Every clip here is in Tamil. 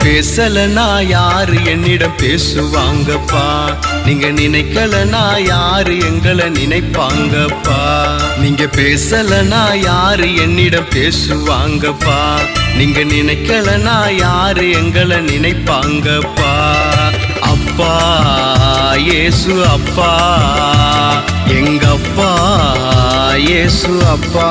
பேசலனா யாரு என்னிடம் பேசுவாங்கப்பா, நீங்க நினைக்கலனா யாரு எங்களை நினைப்பாங்கப்பா. நீங்க பேசலனா யாரு என்னிடம் பேசுவாங்கப்பா, நீங்க நினைக்கலனா யாரு எங்களை நினைப்பாங்கப்பா. அப்பா இயேசு அப்பா, எங்க அப்பா இயேசு அப்பா.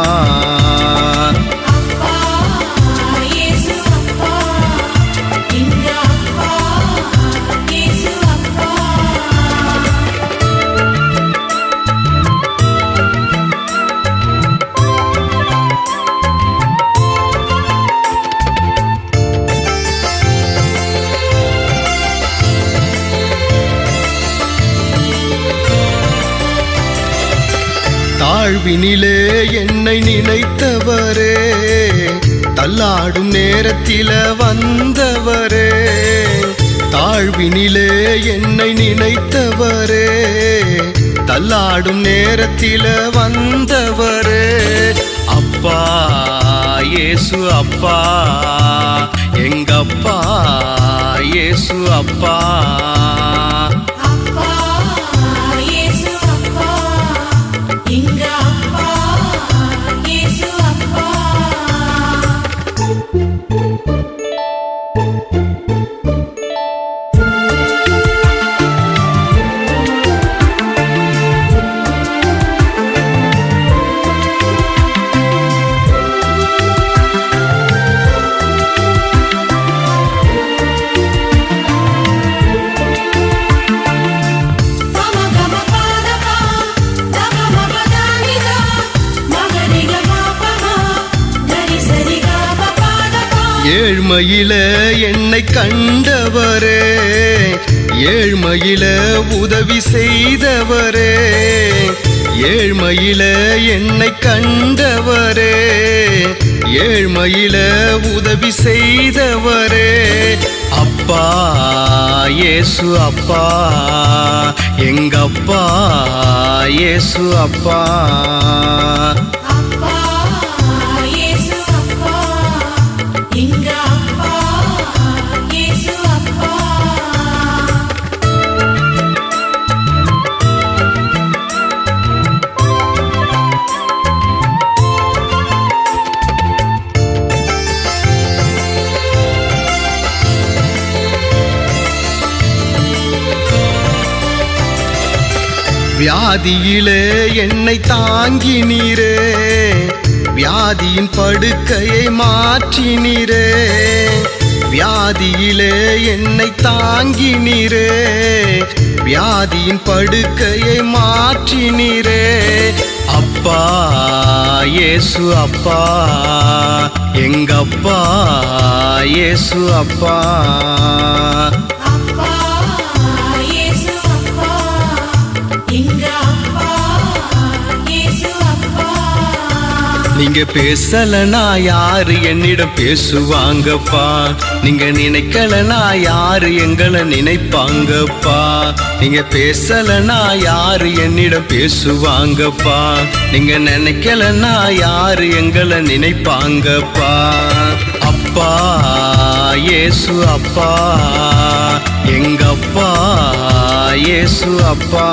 தாழ்வினிலே என்னை நினைத்தவரே, தள்ளாடும் நேரத்தில வந்தவரே. தாழ்வினிலே என்னை நினைத்தவரே, தள்ளாடும் நேரத்தில வந்தவரே. அப்பா இயேசு அப்பா, எங்க அப்பா இயேசு அப்பா. ஏழ்மையில என்னை கண்டவரே, ஏழ்மையில உதவி செய்தவரே. ஏழ்மையில என்னை கண்டவரே, ஏழ்மையில உதவி செய்தவரே. அப்பா இயேசு அப்பா, எங்க அப்பா இயேசு அப்பா. வியாதியிலே என்னை தாங்கினீரே, வியாதியின் படுக்கையை மாற்றினீரே. வியாதியிலே என்னை தாங்கினீரே, வியாதியின் படுக்கையை மாற்றினீரே. அப்பா இயேசு அப்பா, எங்க அப்பா இயேசு அப்பா. நீங்க பேசலனா யாரு என்னிடம் பேசுவாங்கப்பா, நீங்க நினைக்கலனா யாரு எங்களை நினைப்பாங்கப்பா. நீங்க பேசலனா யாரு என்னிடம் பேசுவாங்கப்பா, நீங்க நினைக்கலனா யாரு எங்களை நினைப்பாங்கப்பா. அப்பா இயேசு அப்பா, எங்க அப்பா இயேசு அப்பா.